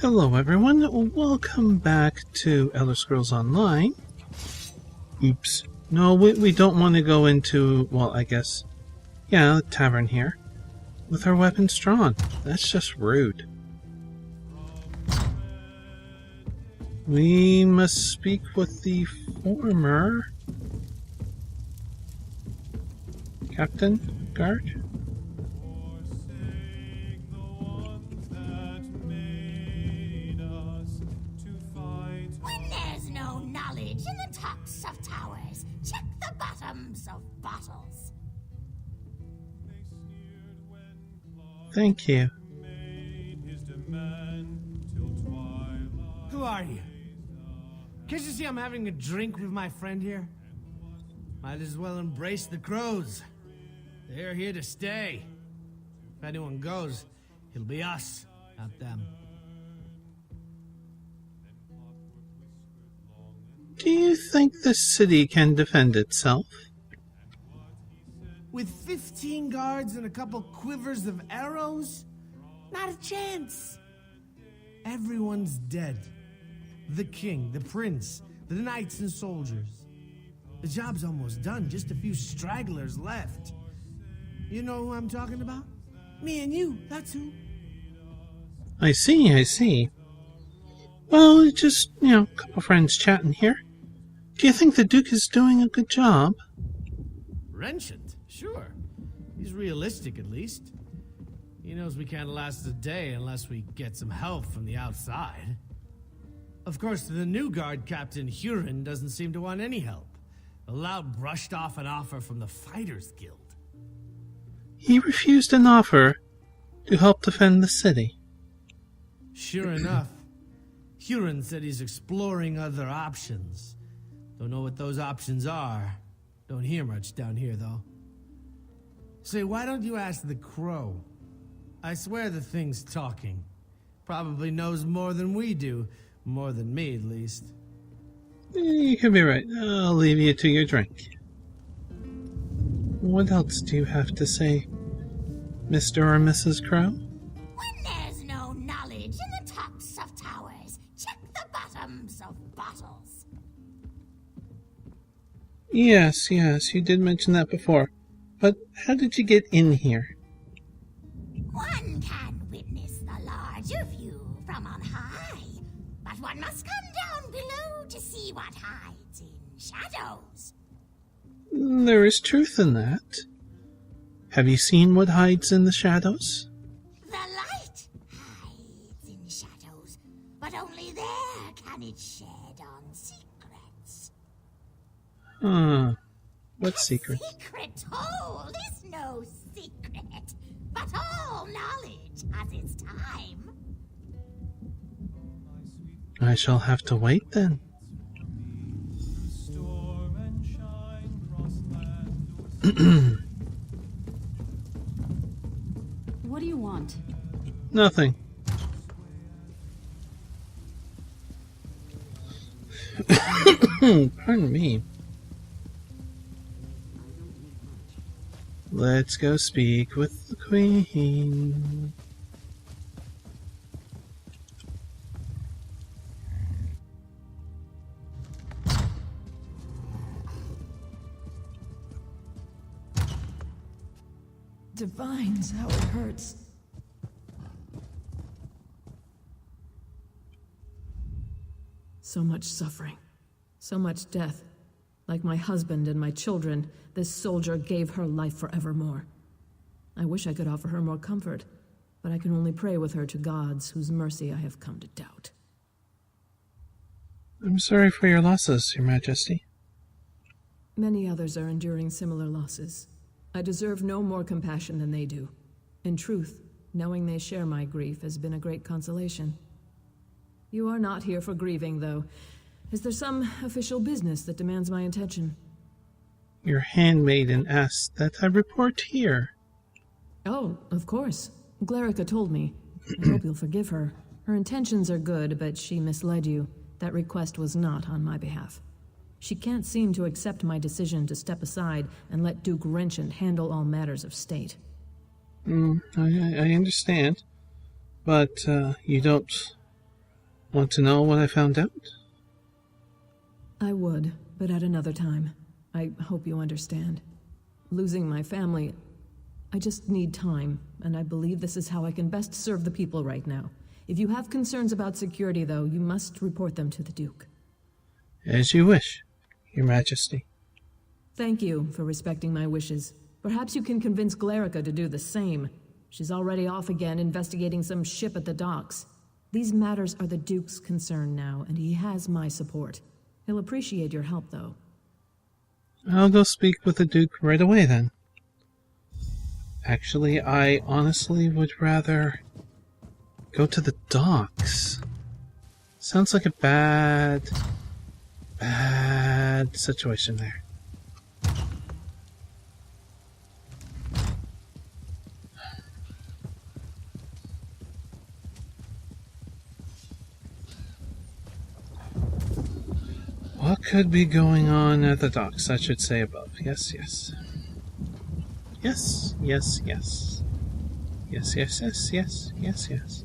Hello everyone, welcome back to Elder Scrolls Online. Oops. No, we don't want to go into, well, I guess, yeah, the tavern here, with our weapons drawn. That's just rude. We must speak with the former Captain Guard? In the tops of towers, check the bottoms of bottles. Thank you. Who are you? Can't you see I'm having a drink with my friend here? Might as well embrace the crows. They're here to stay. If anyone goes, it'll be us, not them. Do you think the city can defend itself? With 15 guards and a couple quivers of arrows? Not a chance. Everyone's dead. The king, the prince, the knights and soldiers. The job's almost done, just a few stragglers left. You know who I'm talking about? Me and you, that's who. I see. Well, just, a couple friends chatting here. Do you think the Duke is doing a good job? Wrenchant? Sure. He's realistic, at least. He knows we can't last a day unless we get some help from the outside. Of course, the new guard captain, Huron, doesn't seem to want any help. The loud brushed off an offer from the Fighters Guild. He refused an offer to help defend the city. Sure enough. Huron said he's exploring other options. Don't know what those options are. Don't hear much down here, though. Say, why don't you ask the crow? I swear the thing's talking. Probably knows more than we do. More than me, at least. You could be right. I'll leave you to your drink. What else do you have to say, Mr. or Mrs. Crow? When there's no knowledge in the tops of towers, check the bottoms of bottles. Yes, you did mention that before. But how did you get in here? One can witness the larger view from on high, but one must come down below to see what hides in shadows. There is truth in that. Have you seen what hides in the shadows? The light hides in shadows, but only there can it shed on secrets. What secret? Secret told is no secret, but all knowledge has its time. I shall have to wait then. What do you want? Nothing. Pardon me. Let's go speak with the Queen. Divines, how it hurts. So much suffering. So much death. Like my husband and my children, this soldier gave her life forevermore. I wish I could offer her more comfort, but I can only pray with her to gods whose mercy I have come to doubt. I'm sorry for your losses, Your Majesty. Many others are enduring similar losses. I deserve no more compassion than they do. In truth, knowing they share my grief has been a great consolation. You are not here for grieving, though. Is there some official business that demands my attention? Your handmaiden asked that I report here. Oh, of course. Glarica told me. I hope you'll forgive her. Her intentions are good, but she misled you. That request was not on my behalf. She can't seem to accept my decision to step aside and let Duke Wrenchant handle all matters of state. I understand. But you don't Want to know what I found out? I would, but at another time. I hope you understand. Losing my family, I just need time, and I believe this is how I can best serve the people right now. If you have concerns about security, though, you must report them to the Duke. As you wish, Your Majesty. Thank you for respecting my wishes. Perhaps you can convince Glerica to do the same. She's already off again investigating some ship at the docks. These matters are the Duke's concern now, and he has my support. He'll appreciate your help, though. I'll go speak with the Duke right away, then. Actually, I honestly would rather go to the docks. Sounds like a bad situation there. What could be going on at the docks? I should say above. Yes, yes. Yes, yes, yes. Yes, yes, yes, yes, yes, yes.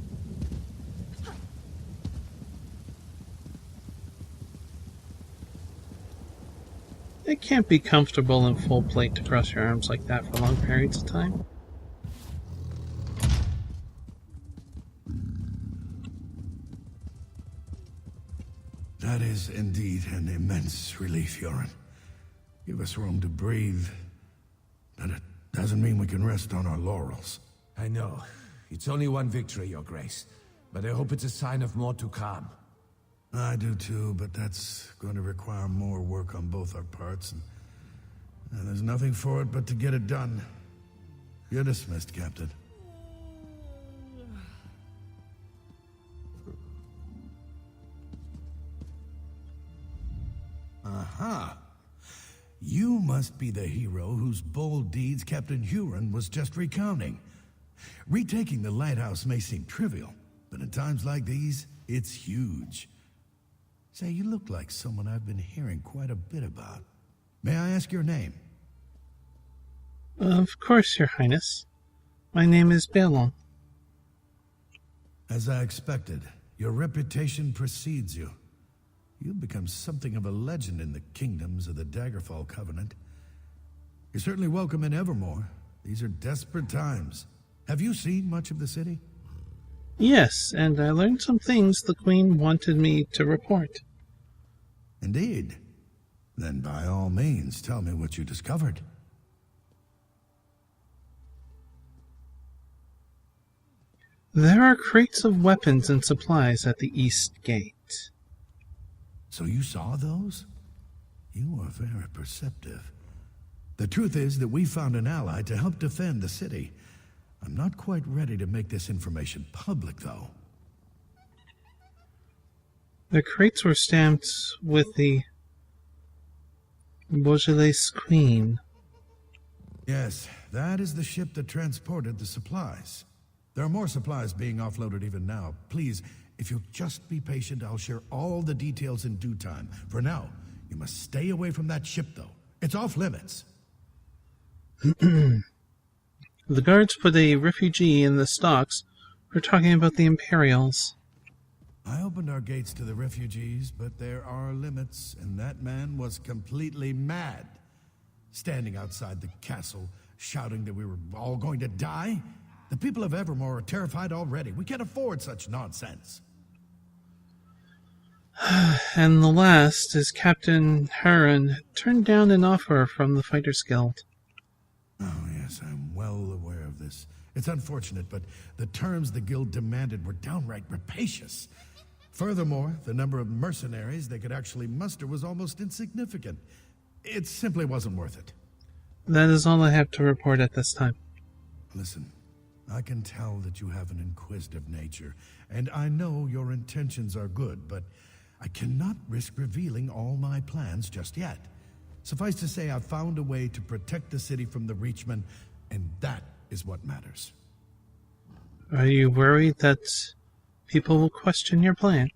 It can't be comfortable in full plate to cross your arms like that for long periods of time. That is indeed an immense relief, Yoren. Give us room to breathe, but it doesn't mean we can rest on our laurels. I know. It's only one victory, Your Grace. But I hope it's a sign of more to come. I do too, but that's going to require more work on both our parts, and there's nothing for it but to get it done. You're dismissed, Captain. Aha! You must be the hero whose bold deeds Captain Huron was just recounting. Retaking the lighthouse may seem trivial, but in times like these, it's huge. Say, you look like someone I've been hearing quite a bit about. May I ask your name? Of course, Your Highness. My name is Balon. As I expected, your reputation precedes you. You've become something of a legend in the kingdoms of the Daggerfall Covenant. You're certainly welcome in Evermore. These are desperate times. Have you seen much of the city? Yes, and I learned some things the Queen wanted me to report. Indeed. Then by all means, tell me what you discovered. There are crates of weapons and supplies at the East Gate. So you saw those? You are very perceptive. The truth is that we found an ally to help defend the city. I'm not quite ready to make this information public, though. The crates were stamped with the Beaujolais Queen. Yes, that is the ship that transported the supplies. There are more supplies being offloaded even now. Please, if you'll just be patient, I'll share all the details in due time. For now, you must stay away from that ship, though. It's off limits. The guards put a refugee in the stocks. We're talking about the Imperials. I opened our gates to the refugees, but there are limits, and that man was completely mad. Standing outside the castle, shouting that we were all going to die. The people of Evermore are terrified already. We can't afford such nonsense. And the last is Captain Huron turned down an offer from the Fighters Guild. Oh, yes, I'm well aware of this. It's unfortunate, but the terms the guild demanded were downright rapacious. Furthermore, the number of mercenaries they could actually muster was almost insignificant. It simply wasn't worth it. That is all I have to report at this time. Listen, I can tell that you have an inquisitive nature, and I know your intentions are good, but I cannot risk revealing all my plans just yet. Suffice to say, I've found a way to protect the city from the Reachmen, and that is what matters. Are you worried that people will question your plan?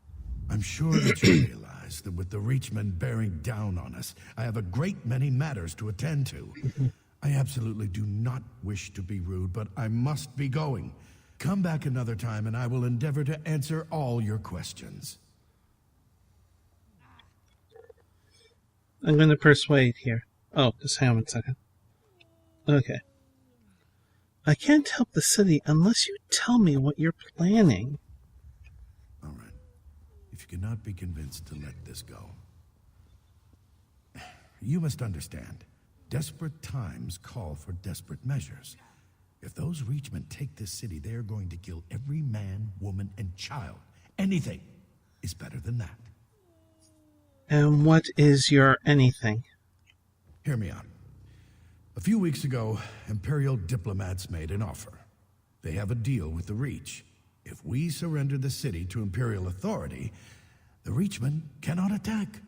I'm sure that you realize that with the Reachmen bearing down on us, I have a great many matters to attend to. I absolutely do not wish to be rude, but I must be going. Come back another time and I will endeavor to answer all your questions. I'm going to persuade here. Oh, just hang on 1 second. Okay. I can't help the city unless you tell me what you're planning. All right. If you cannot be convinced to let this go. You must understand, desperate times call for desperate measures. If those Reachmen take this city, they are going to kill every man, woman, and child. Anything is better than that. And what is your anything? Hear me out. A few weeks ago, Imperial diplomats made an offer. They have a deal with the Reach. If we surrender the city to Imperial authority, the Reachmen cannot attack.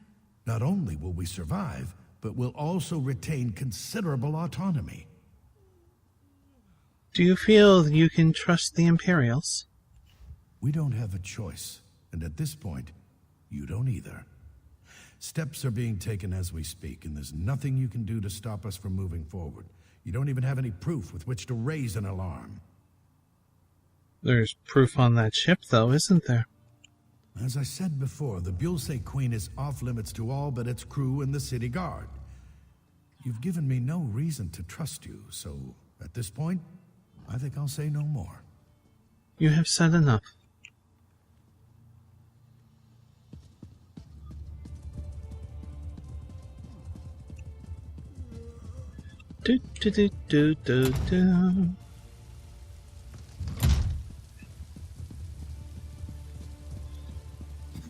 Not only will we survive, but we'll also retain considerable autonomy. Do you feel you can trust the Imperials? We don't have a choice, and at this point, you don't either. Steps are being taken as we speak, and there's nothing you can do to stop us from moving forward. You don't even have any proof with which to raise an alarm. There's proof on that ship, though, isn't there? As I said before, the Bulse Queen is off-limits to all but its crew and the city guard. You've given me no reason to trust you, so at this point, I think I'll say no more. You have said enough. Do do do do do do.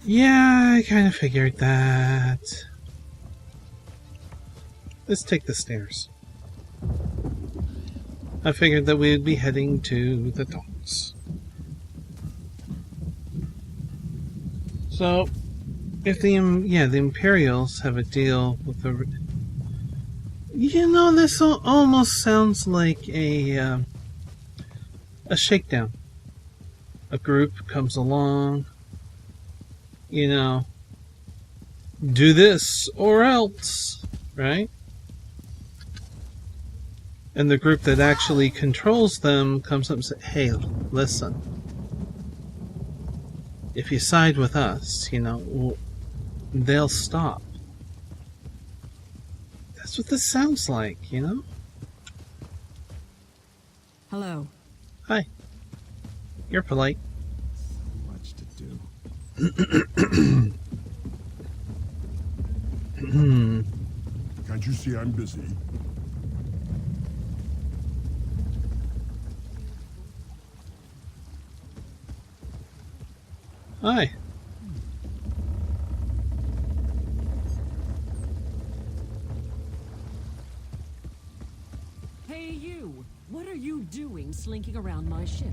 Yeah, I kind of figured that. Let's take the stairs. I figured that we would be heading to the docks. So, if the Imperials have a deal with the... You know, this almost sounds like a shakedown. A group comes along, you know, do this or else, right? And the group that actually controls them comes up and says, hey, listen, if you side with us, you know, they'll stop. That's what this sounds like, you know? Hello. Hi. You're polite. Much to do. Can't you see I'm busy? Hi. Hey you! What are you doing slinking around my ship?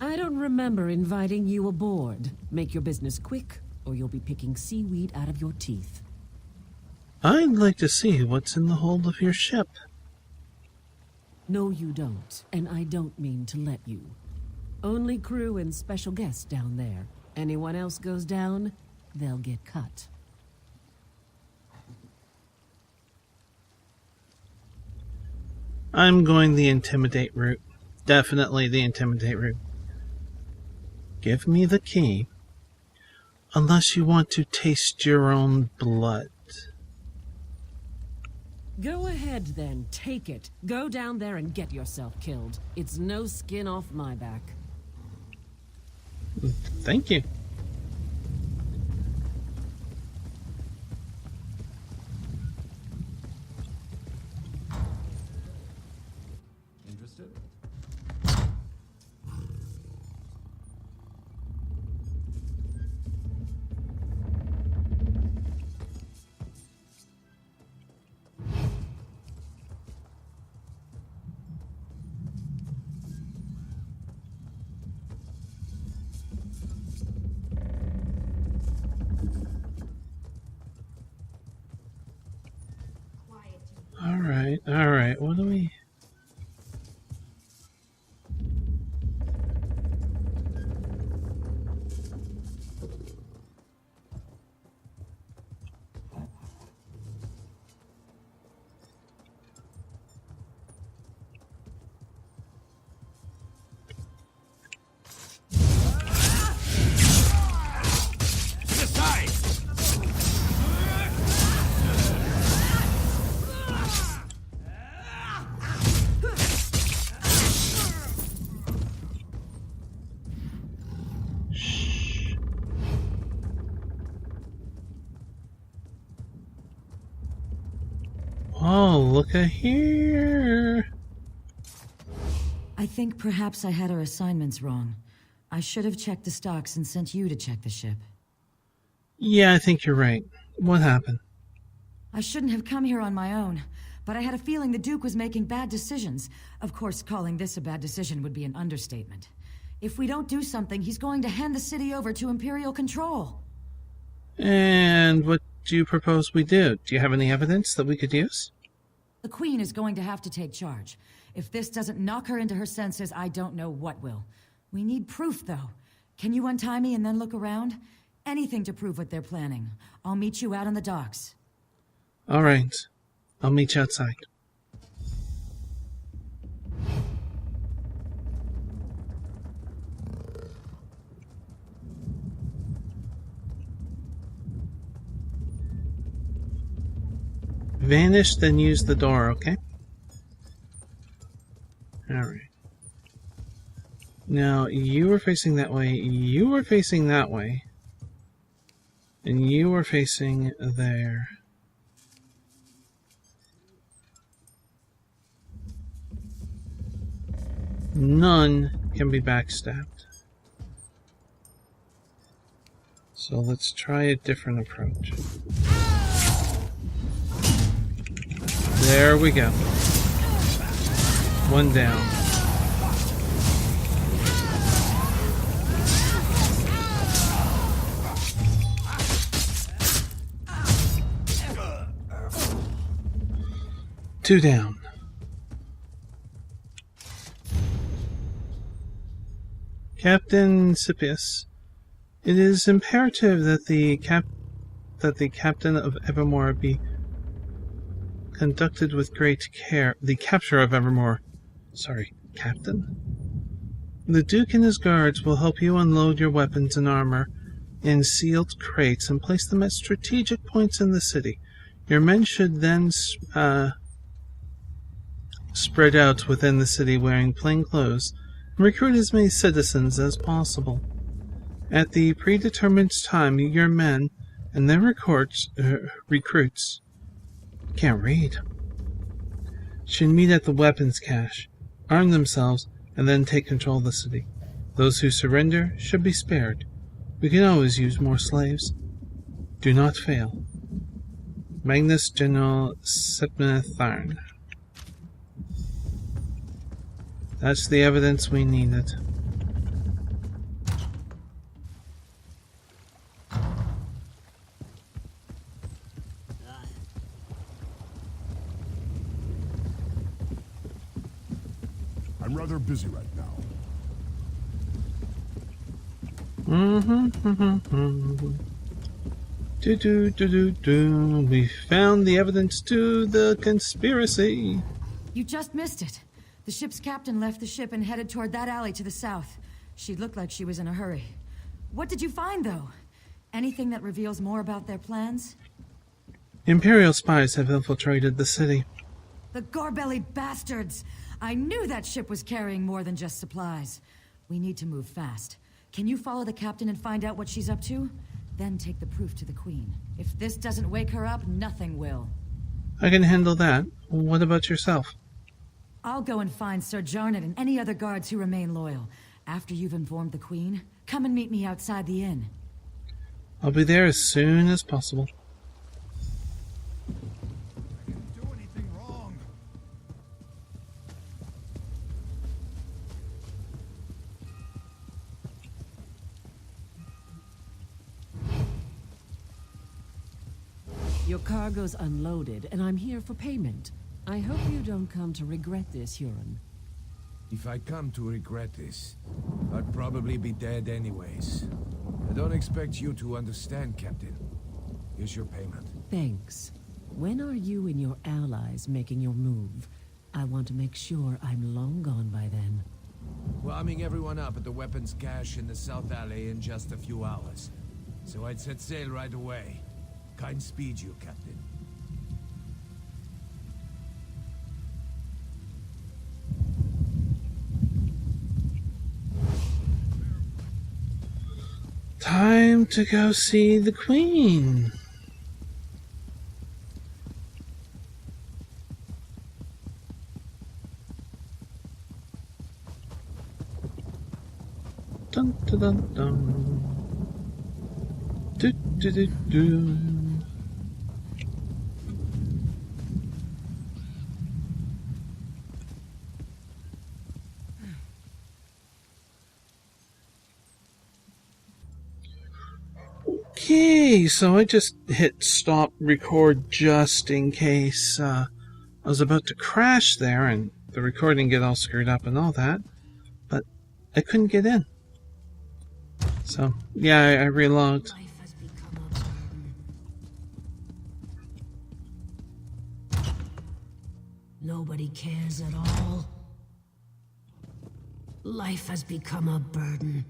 I don't remember inviting you aboard. Make your business quick, or you'll be picking seaweed out of your teeth. I'd like to see what's in the hold of your ship. No, you don't, and I don't mean to let you. Only crew and special guests down there. Anyone else goes down, they'll get cut. I'm going the intimidate route. Definitely the intimidate route. Give me the key. Unless you want to taste your own blood. Go ahead then, take it. Go down there and get yourself killed. It's no skin off my back. Thank you. Interested? Alright, what do we... Oh, look at here. I think perhaps I had our assignments wrong. I should have checked the stocks and sent you to check the ship. Yeah, I think you're right. What happened? I shouldn't have come here on my own, but I had a feeling the Duke was making bad decisions. Of course, calling this a bad decision would be an understatement. If we don't do something, he's going to hand the city over to Imperial control. And what do you propose we do? Do you have any evidence that we could use? The Queen is going to have to take charge. If this doesn't knock her into her senses, I don't know what will. We need proof, though. Can you untie me and then look around? Anything to prove what they're planning. I'll meet you out on the docks. All right. I'll meet you outside. Vanish, then use the door, okay? Alright. Now, you were facing that way, you were facing that way, and you were facing there. None can be backstabbed. So let's try a different approach. There we go. One down. Two down. Captain Sippius, it is imperative that the captain of Evermore be conducted with great care. The capture of Evermore. Sorry, Captain? The Duke and his guards will help you unload your weapons and armor in sealed crates and place them at strategic points in the city. Your men should then spread out within the city wearing plain clothes and recruit as many citizens as possible. At the predetermined time, your men and their recruits can't read. Should meet at the weapons cache, arm themselves, and then take control of the city. Those who surrender should be spared. We can always use more slaves. Do not fail. Magnus General Sepnatharn. That's the evidence we needed. I'm rather busy right now. We found the evidence to the conspiracy. You just missed it. The ship's captain left the ship and headed toward that alley to the south. She looked like she was in a hurry. What did you find, though? Anything that reveals more about their plans? Imperial spies have infiltrated the city. The gore-bellied bastards! I knew that ship was carrying more than just supplies. We need to move fast. Can you follow the captain and find out what she's up to? Then take the proof to the Queen. If this doesn't wake her up, nothing will. I can handle that. What about yourself? I'll go and find Sir Jarnett and any other guards who remain loyal. After you've informed the Queen, come and meet me outside the inn. I'll be there as soon as possible. I didn't do anything wrong. Your cargo's unloaded, and I'm here for payment. I hope you don't come to regret this, Huron. If I come to regret this, I'd probably be dead anyways. I don't expect you to understand, Captain. Here's your payment. Thanks. When are you and your allies making your move? I want to make sure I'm long gone by then. We're arming everyone up at the weapons cache in the South Alley in just a few hours. So I'd set sail right away. Kind speed you, Captain. Time to go see the Queen. dun, dun, dun, dun. Do, do, do, do. Okay, so I just hit stop record just in case I was about to crash there and the recording get all screwed up and all that, but I couldn't get in. So, yeah, I relogged. Life has become a burden. Nobody cares at all. Life has become a burden.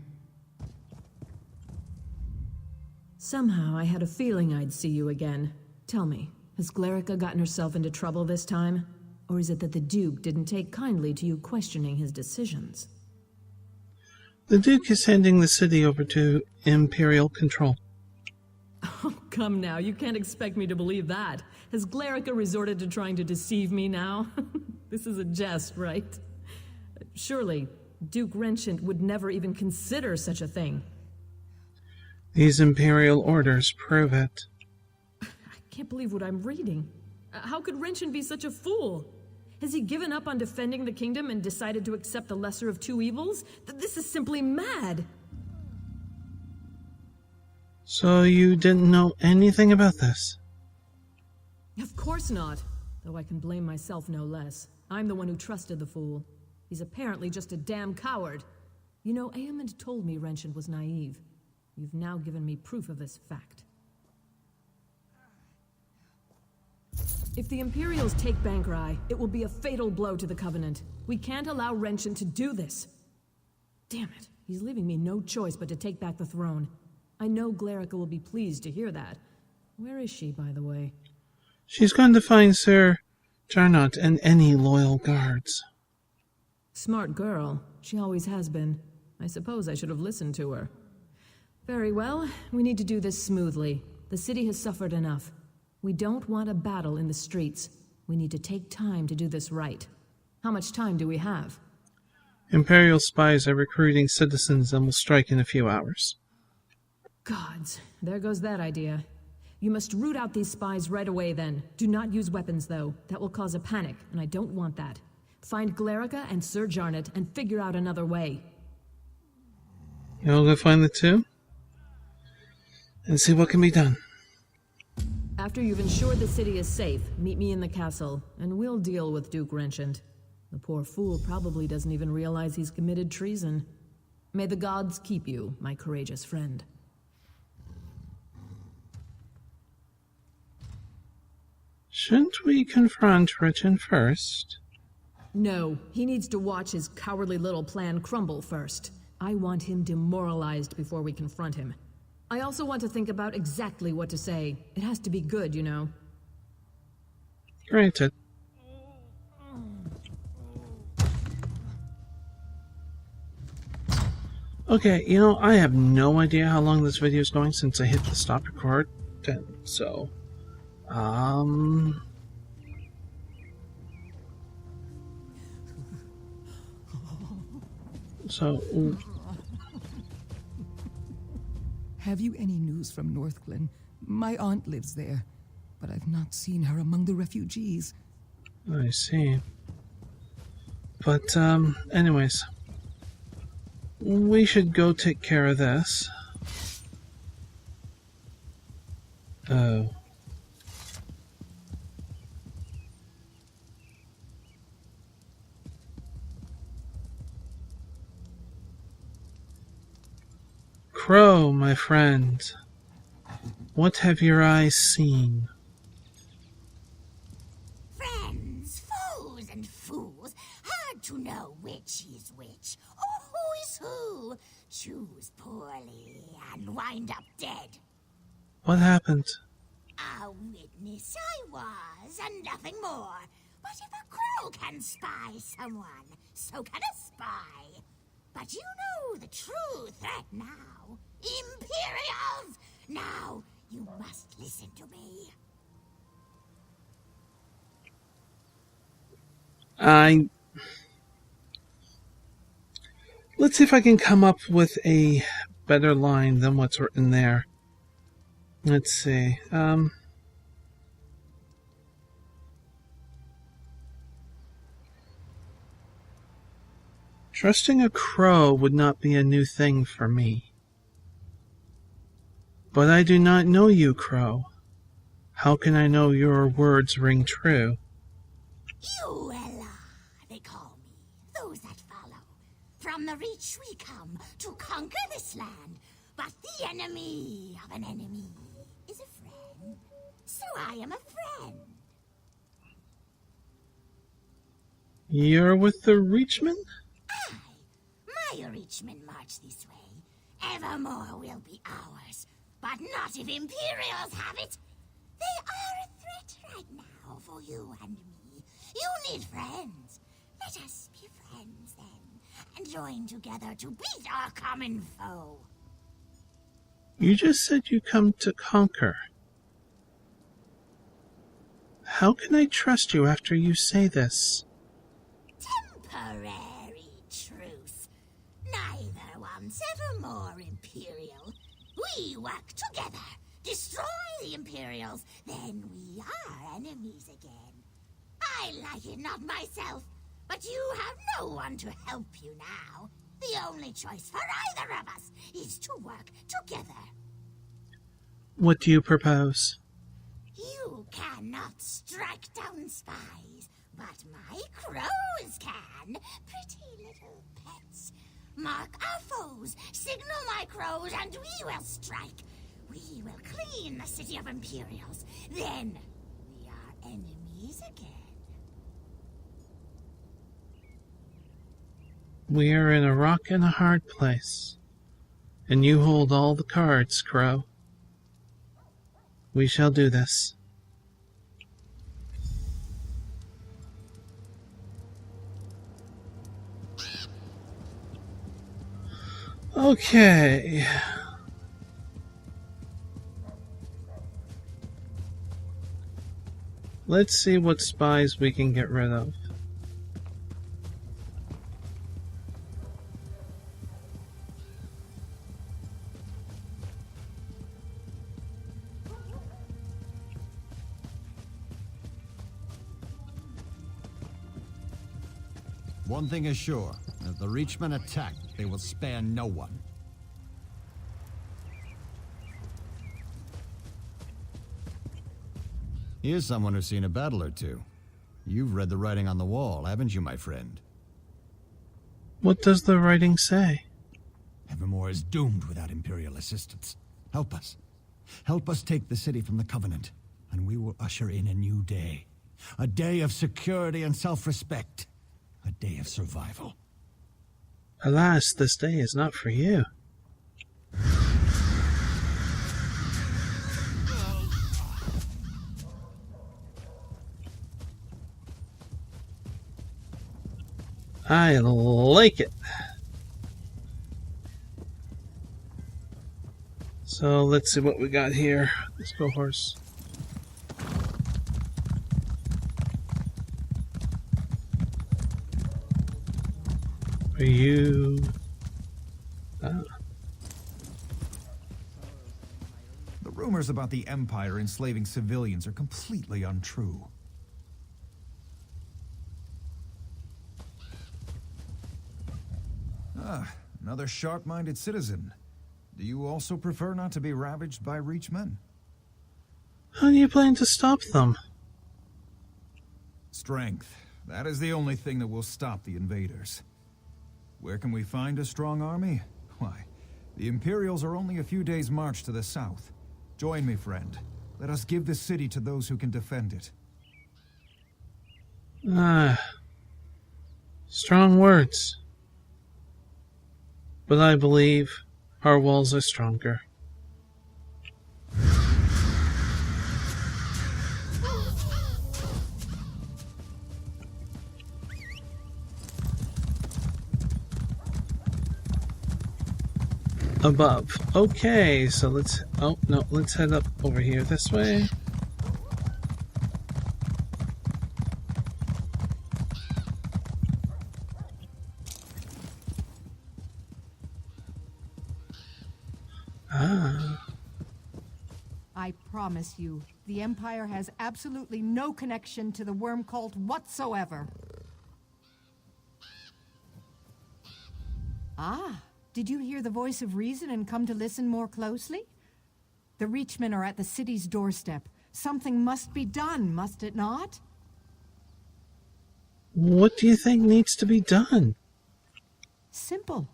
Somehow I had a feeling I'd see you again. Tell me, has Glerica gotten herself into trouble this time? Or is it that the Duke didn't take kindly to you questioning his decisions? The Duke is handing the city over to Imperial control. Oh, come now, you can't expect me to believe that. Has Glerica resorted to trying to deceive me now? This is a jest, right? Surely, Duke Renchant would never even consider such a thing. These Imperial orders prove it. I can't believe what I'm reading. How could Renchant be such a fool? Has he given up on defending the kingdom and decided to accept the lesser of two evils? This is simply mad. So you didn't know anything about this? Of course not. Though I can blame myself no less. I'm the one who trusted the fool. He's apparently just a damn coward. You know, Aemond told me Renchant was naive. You've now given me proof of this fact. If the Imperials take Bankrai, it will be a fatal blow to the Covenant. We can't allow Renchant to do this. Damn it, he's leaving me no choice but to take back the throne. I know Glerica will be pleased to hear that. Where is she, by the way? She's gone to find Sir Jarnot and any loyal guards. Smart girl. She always has been. I suppose I should have listened to her. Very well, we need to do this smoothly. The city has suffered enough. We don't want a battle in the streets. We need to take time to do this right. How much time do we have? Imperial spies are recruiting citizens and will strike in a few hours. Gods, there goes that idea. You must root out these spies right away then. Do not use weapons, though. That will cause a panic, and I don't want that. Find Glerica and Sir Jarnot and figure out another way. You'll go find the two? And see what can be done. After you've ensured the city is safe, meet me in the castle, and we'll deal with Duke Renchant. The poor fool probably doesn't even realize he's committed treason. May the gods keep you, my courageous friend. Shouldn't we confront Renchant first? No, he needs to watch his cowardly little plan crumble first. I want him demoralized before we confront him. I also want to think about exactly what to say. It has to be good, you know. Granted. Okay, you know, I have no idea how long this video is going since I hit the stop record. So, Have you any news from Northglen? My aunt lives there, but I've not seen her among the refugees. I see. But, anyways. We should go take care of this. Oh. Crow, my friend, what have your eyes seen? Friends, foes, and fools, hard to know which is which, or who is who. Choose poorly and wind up dead. What happened? A witness I was, and nothing more. But if a crow can spy someone, so can a spy. But you know the true threat now. Imperials! Now, you must listen to me. Let's see if I can come up with a better line than what's written there. Let's see. Trusting a crow would not be a new thing for me. But I do not know you, crow. How can I know your words ring true? Uella, they call me, those that follow. From the Reach we come to conquer this land, but the enemy of an enemy is a friend. So I am a friend. You're with the Reachmen? Aye, my Reachmen march this way. Evermore will be ours, but not if Imperials have it. They are a threat right now for you and me. You need friends. Let us be friends then, and join together to beat our common foe. You just said you come to conquer. How can I trust you after you say this? Temporary truce. Neither wants ever more Imperial. We work together. Destroy the Imperials, then we are enemies again. I like it not myself, but you have no one to help you now. The only choice for either of us is to work together. What do you propose? You cannot strike down spies, but my crows can. Pretty little pets. Mark our foes, signal my crows, and we will strike. We will clean the city of Imperials. Then we are enemies again. We are in a rock and a hard place, and you hold all the cards, Crow. We shall do this. Okay. Let's see what spies we can get rid of. One thing is sure, if the Reachmen attack, they will spare no one. Here's someone who's seen a battle or two. You've read the writing on the wall, haven't you, my friend? What does the writing say? Evermore is doomed without Imperial assistance. Help us. Help us take the city from the Covenant, and we will usher in a new day. A day of security and self-respect. A day of survival. Alas, this day is not for you. I like it. So let's see what we got here. Let's go, horse. Are you... The rumors about the Empire enslaving civilians are completely untrue. Ah, another sharp-minded citizen. Do you also prefer not to be ravaged by Reachmen? How do you plan to stop them? Strength. That is the only thing that will stop the invaders. Where can we find a strong army? Why, the Imperials are only a few days' march to the south. Join me, friend. Let us give this city to those who can defend it. Strong words. But I believe our walls are stronger. Above. Okay, so let's... Oh, no, let's head up over here this way. Ah. I promise you, the Empire has absolutely no connection to the worm cult whatsoever. Ah, did you hear the voice of reason and come to listen more closely? The Reachmen are at the city's doorstep. Something must be done, must it not? What do you think needs to be done? Simple.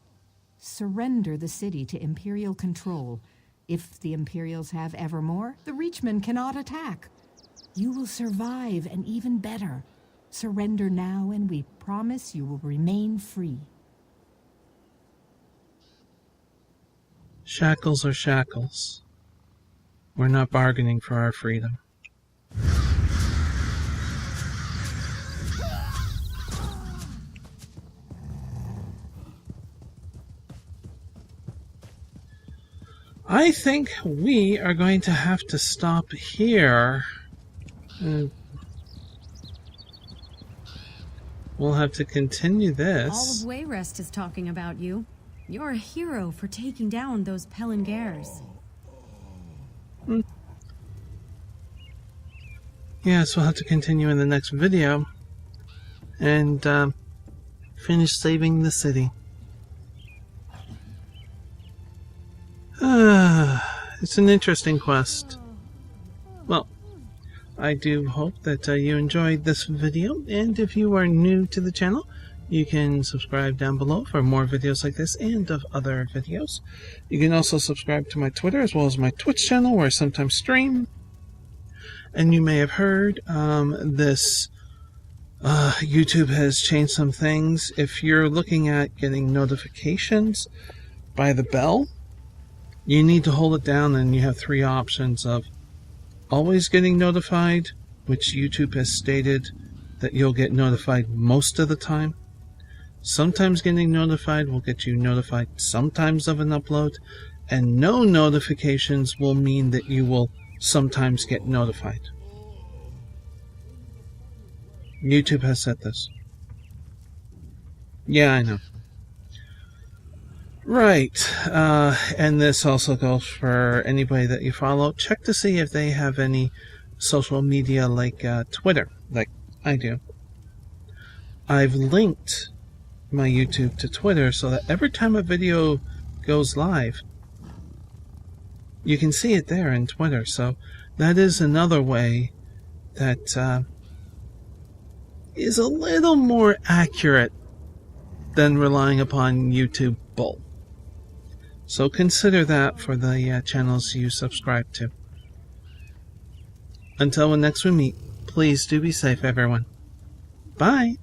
Surrender the city to Imperial control. If the Imperials have Evermore, the Reachmen cannot attack. You will survive, and even better. Surrender now, and we promise you will remain free. Shackles are shackles. We're not bargaining for our freedom. I think we are going to have to stop here. We'll have to continue this. All of Wayrest is talking about you. You're a hero for taking down those Pelengers. Yes, we'll have to continue in the next video and finish saving the city. It's an interesting quest. Well, I do hope that you enjoyed this video, and if you are new to the channel, you can subscribe down below for more videos like this and of other videos. You can also subscribe to my Twitter as well as my Twitch channel, where I sometimes stream. And you may have heard this YouTube has changed some things. If you're looking at getting notifications by the bell, you need to hold it down, and you have three options of always getting notified, which YouTube has stated that you'll get notified most of the time. Sometimes getting notified will get you notified sometimes of an upload, and no notifications will mean that you will sometimes get notified. YouTube has said this. Yeah, I know. Right, and this also goes for anybody that you follow. Check to see if they have any social media like Twitter, like I do. I've linked my YouTube to Twitter so that every time a video goes live, you can see it there in Twitter. So that is another way that is a little more accurate than relying upon YouTube bull. So consider that for the channels you subscribe to. Until next we meet, please do be safe, everyone. Bye!